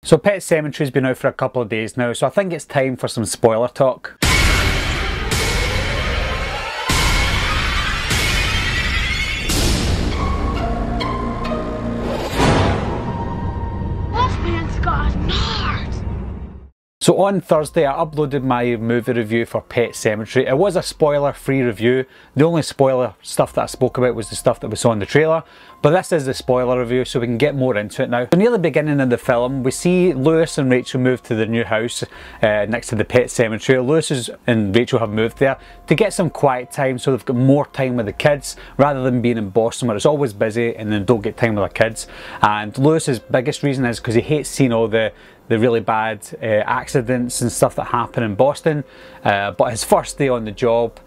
So Pet Sematary's been out for a couple of days now, so I think it's time for some spoiler talk. So on Thursday I uploaded my movie review for Pet Sematary. It was a spoiler-free review. The only spoiler stuff that I spoke about was the stuff that we saw in the trailer. But this is the spoiler review, so we can get more into it now. So near the beginning of the film, we see Lewis and Rachel move to their new house next to the Pet Sematary. Lewis and Rachel have moved there to get some quiet time, so they've got more time with the kids rather than being in Boston where it's always busy and then don't get time with their kids. And Lewis's biggest reason is because he hates seeing all the really bad accidents and stuff that happen in Boston. But his first day on the job,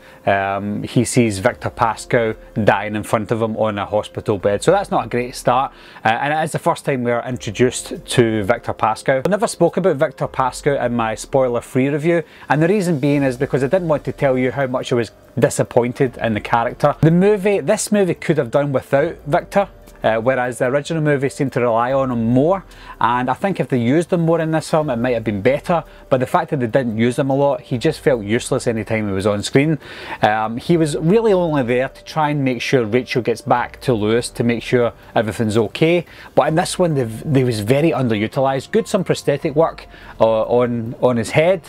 he sees Victor Pascow dying in front of him on a hospital bed. So that's not a great start. And it is the first time we are introduced to Victor Pascow. I never spoke about Victor Pascow in my spoiler-free review, and the reason being is because I didn't want to tell you how much I was disappointed in the character. This movie could have done without Victor. Whereas the original movie seemed to rely on him more, and I think if they used him more in this film it might have been better, but the fact that they didn't use him a lot, he just felt useless anytime he was on screen. He was really only there to try and make sure Rachel gets back to Lewis, to make sure everything's okay, but in this one they was very underutilised. Good some prosthetic work on his head,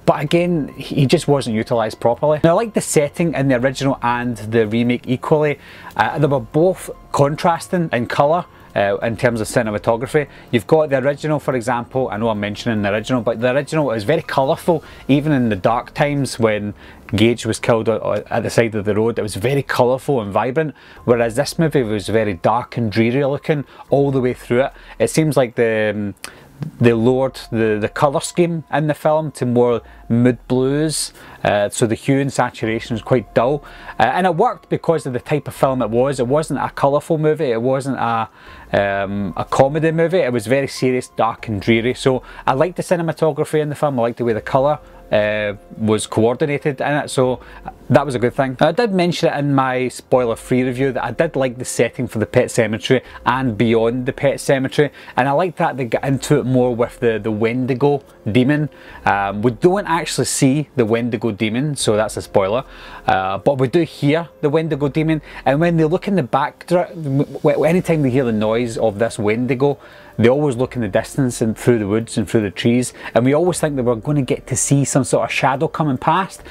but again he just wasn't utilised properly. Now I like the setting in the original and the remake equally. They were both contrasting in colour in terms of cinematography. You've got the original, for example. I know I'm mentioning the original, but the original is very colourful. Even in the dark times when Gage was killed at the side of the road, it was very colourful and vibrant, whereas this movie was very dark and dreary looking all the way through it. It seems like they lowered the colour scheme in the film to more mid blues, so the hue and saturation is quite dull, and it worked because of the type of film it was. It wasn't a colourful movie, it wasn't a comedy movie, it was very serious, dark and dreary. So I liked the cinematography in the film, I liked the way the colour was coordinated in it, so that was a good thing. Now, I did mention it in my spoiler-free review that I did like the setting for the Pet Sematary and beyond the Pet Sematary, and I like that they get into it more with the Wendigo demon. We don't actually see the Wendigo demon, so that's a spoiler, but we do hear the Wendigo demon, and when they look in the back, anytime they hear the noise of this Wendigo, they always look in the distance and through the woods and through the trees, and we always think that we're going to get to see some sort of shadow coming past.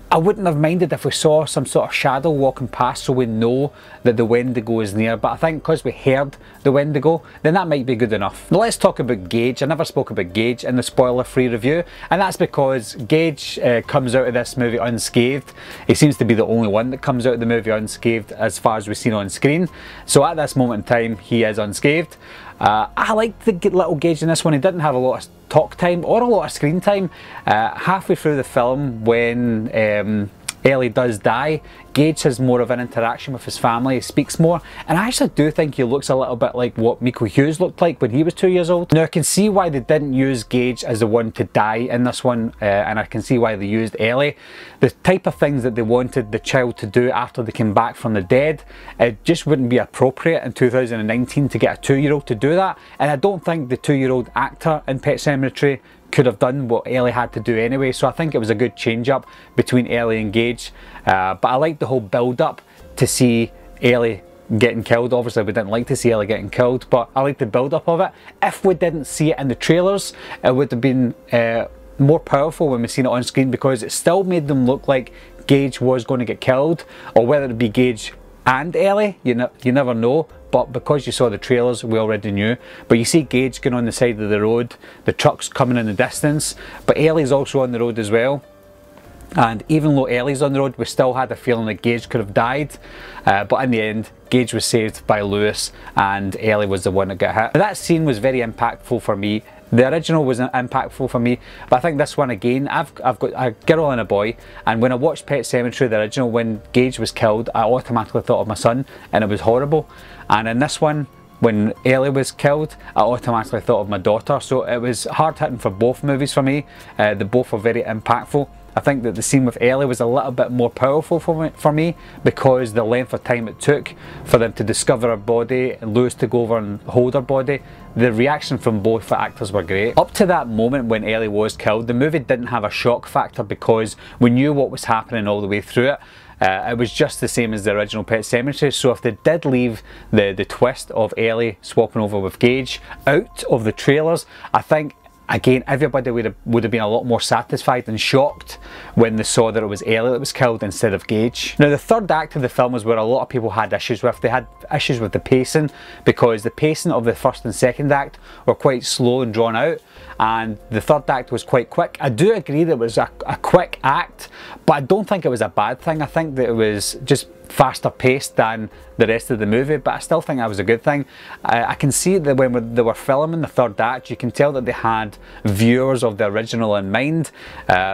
I wouldn't have minded if we saw some sort of shadow walking past so we know that the Wendigo is near, but I think because we heard the Wendigo, then that might be good enough. Now let's talk about Gage. I never spoke about Gage in the spoiler-free review, and that's because Gage comes out of this movie unscathed. He seems to be the only one that comes out of the movie unscathed as far as we've seen on screen. So at this moment in time, he is unscathed. I liked the little Gage in this one. He didn't have a lot of talk time or a lot of screen time. Halfway through the film, when Ellie does die, Gage has more of an interaction with his family, he speaks more, and I actually do think he looks a little bit like what Miko Hughes looked like when he was 2 years old. Now I can see why they didn't use Gage as the one to die in this one, and I can see why they used Ellie. The type of things that they wanted the child to do after they came back from the dead, it just wouldn't be appropriate in 2019 to get a 2-year-old to do that, and I don't think the 2-year-old actor in Pet Sematary could have done what Ellie had to do anyway, so I think it was a good change up between Ellie and Gage. But I liked the whole build up to see Ellie getting killed. Obviously we didn't like to see Ellie getting killed, but I liked the build up of it. If we didn't see it in the trailers, it would have been more powerful when we seen it on screen, because it still made them look like Gage was going to get killed, or whether it be Gage and Ellie, you never know. But because you saw the trailers, we already knew. But you see Gage going on the side of the road, the truck's coming in the distance, but Ellie's also on the road as well. And even though Ellie's on the road, we still had a feeling that Gage could have died. But in the end, Gage was saved by Lewis and Ellie was the one that got hit. Now, that scene was very impactful for me. The original was impactful for me, but I think this one again, I've got a girl and a boy, and when I watched Pet Sematary, the original, when Gage was killed, I automatically thought of my son, and it was horrible. And in this one, when Ellie was killed, I automatically thought of my daughter. So it was hard hitting for both movies for me. They both were very impactful. I think that the scene with Ellie was a little bit more powerful for me because the length of time it took for them to discover her body and Lewis to go over and hold her body. The reaction from both actors were great. Up to that moment when Ellie was killed, the movie didn't have a shock factor because we knew what was happening all the way through it. It was just the same as the original Pet Sematary, so if they did leave the twist of Ellie swapping over with Gage out of the trailers, I think again everybody would have been a lot more satisfied and shocked when they saw that it was Ellie that was killed instead of Gage. Now the third act of the film was where a lot of people had issues with. They had issues with the pacing because the pacing of the first and second act were quite slow and drawn out, and the third act was quite quick. I do agree that it was a quick act, but I don't think it was a bad thing. I think that it was just faster paced than the rest of the movie, but I still think that was a good thing. I can see that when they were filming the third act, you can tell that they had viewers of the original in mind,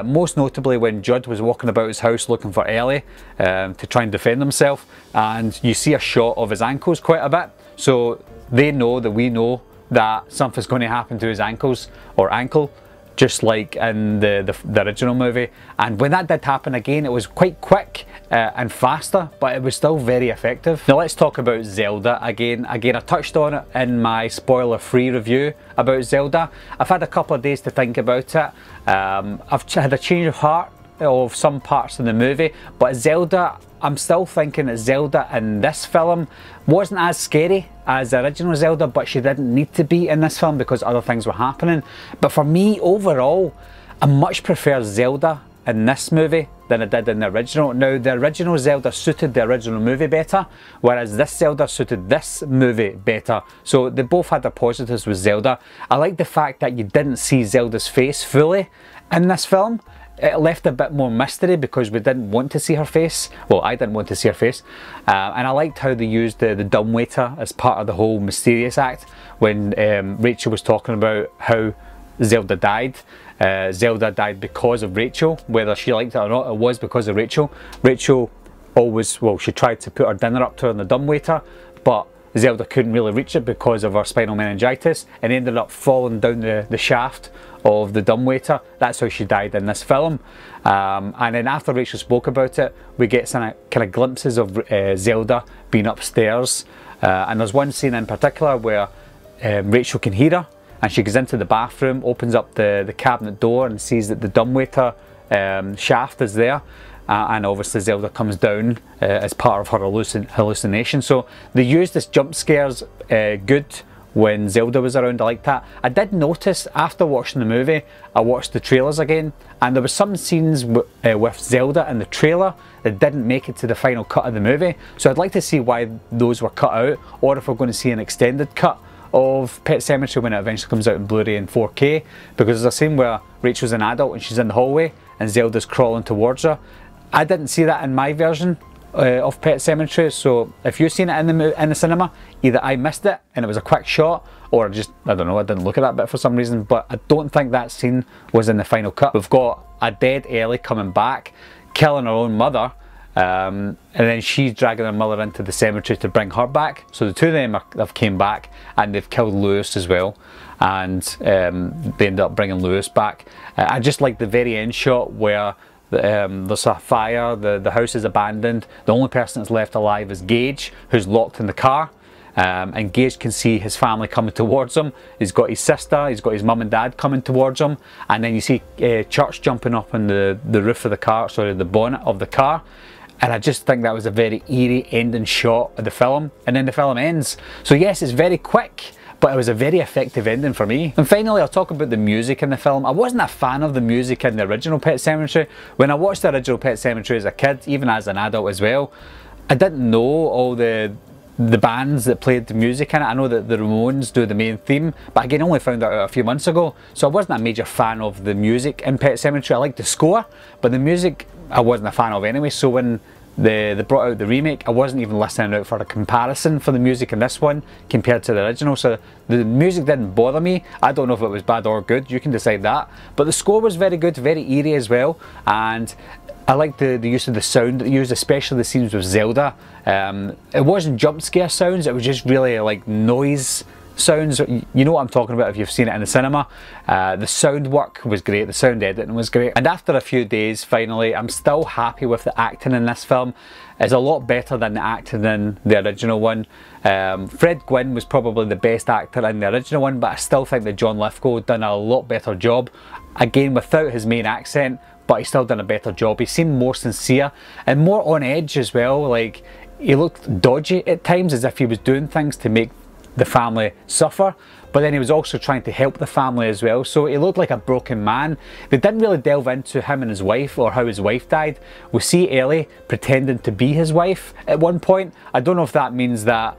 most notably when Judd was walking about his house looking for Ellie to try and defend himself, and you see a shot of his ankles quite a bit, so they know that we know that something's going to happen to his ankles or ankle, just like in the original movie. And when that did happen again, it was quite quick and faster, but it was still very effective. Now let's talk about Zelda again. I touched on it in my spoiler-free review about Zelda. I've had a couple of days to think about it. I've had a change of heart of some parts in the movie, but Zelda, I'm still thinking that Zelda in this film wasn't as scary as the original Zelda, but she didn't need to be in this film because other things were happening. But for me, overall, I much prefer Zelda in this movie than I did in the original. Now, the original Zelda suited the original movie better, whereas this Zelda suited this movie better. So they both had their positives with Zelda. I like the fact that you didn't see Zelda's face fully in this film. It left a bit more mystery because we didn't want to see her face. Well, I didn't want to see her face. And I liked how they used the dumbwaiter as part of the whole mysterious act when Rachel was talking about how Zelda died. Zelda died because of Rachel. Whether she liked it or not, it was because of Rachel. Rachel always, well, she tried to put her dinner up to her in the dumbwaiter, but Zelda couldn't really reach it because of her spinal meningitis and ended up falling down the shaft of the dumbwaiter. That's how she died in this film. And then after Rachel spoke about it, we get some kind of glimpses of Zelda being upstairs. And there's one scene in particular where Rachel can hear her, and she goes into the bathroom, opens up the cabinet door and sees that the dumbwaiter shaft is there. And obviously Zelda comes down as part of her hallucination. So they used this jump scares good when Zelda was around. I liked that. I did notice after watching the movie, I watched the trailers again, and there were some scenes with Zelda in the trailer that didn't make it to the final cut of the movie. So I'd like to see why those were cut out, or if we're going to see an extended cut of Pet Sematary when it eventually comes out in Blu-ray in 4K, because there's a scene where Rachel's an adult and she's in the hallway and Zelda's crawling towards her. I didn't see that in my version of Pet Sematary, so if you've seen it in the cinema, either I missed it and it was a quick shot, or just, I don't know, I didn't look at that bit for some reason, but I don't think that scene was in the final cut. We've got a dead Ellie coming back, killing her own mother, and then she's dragging her mother into the cemetery to bring her back. So the two of them have came back, and they've killed Lewis as well, and they end up bringing Lewis back. I just like the very end shot where there's a fire, the house is abandoned, the only person that's left alive is Gage, who's locked in the car, and Gage can see his family coming towards him. He's got his sister, he's got his mum and dad coming towards him, and then you see Church jumping up on the roof of the car, sorry, the bonnet of the car. And I just think that was a very eerie ending shot of the film, and then the film ends. So yes, it's very quick, but it was a very effective ending for me. And finally, I'll talk about the music in the film. I wasn't a fan of the music in the original Pet Sematary. When I watched the original Pet Sematary as a kid, even as an adult as well, I didn't know all the bands that played the music in it. I know that the Ramones do the main theme, but again, I only found that out a few months ago, so I wasn't a major fan of the music in Pet Sematary. I liked the score, but the music I wasn't a fan of anyway, so when they brought out the remake, I wasn't even listening out for a comparison for the music in this one compared to the original, so the music didn't bother me. I don't know if it was bad or good, you can decide that, but the score was very good, very eerie as well, and I liked the use of the sound that they used, especially the scenes with Zelda. It wasn't jump scare sounds, it was just really like noise sounds, you know what I'm talking about if you've seen it in the cinema. The sound work was great, the sound editing was great. And after a few days, finally, I'm still happy with the acting in this film. It's a lot better than the acting in the original one. Fred Gwynne was probably the best actor in the original one, but I still think that John Lithgow done a lot better job. Again, without his main accent, but he still done a better job. He seemed more sincere and more on edge as well. Like, he looked dodgy at times, as if he was doing things to make the family suffer, but then he was also trying to help the family as well, so he looked like a broken man. They didn't really delve into him and his wife, or how his wife died. We see Ellie pretending to be his wife at one point. I don't know if that means that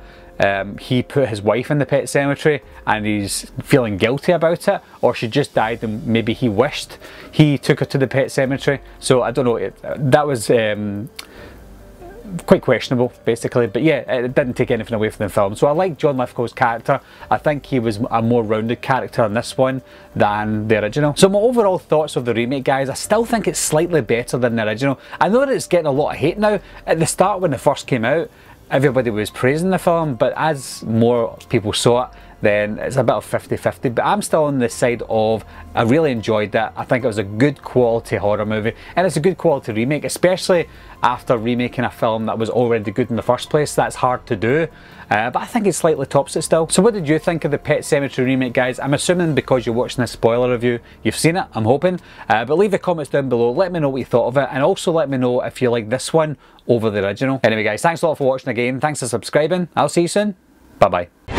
he put his wife in the pet cemetery and he's feeling guilty about it, or she just died and maybe he wished he took her to the pet cemetery. So I don't know, that was quite questionable basically, but yeah, it didn't take anything away from the film. So I like John Lithgow's character. I think he was a more rounded character in this one than the original. So my overall thoughts of the remake, guys, I still think it's slightly better than the original. I know that it's getting a lot of hate now. At the start when it first came out, everybody was praising the film, but as more people saw it, then it's a bit of 50-50, but I'm still on the side of I really enjoyed it. I think it was a good quality horror movie, and it's a good quality remake, especially after remaking a film that was already good in the first place. That's hard to do, but I think it slightly tops it still. So what did you think of the Pet Sematary remake, guys? I'm assuming because you're watching this spoiler review, you've seen it, I'm hoping, but leave the comments down below, let me know what you thought of it, and also let me know if you like this one over the original. Anyway guys, thanks a lot for watching again, thanks for subscribing, I'll see you soon, bye bye.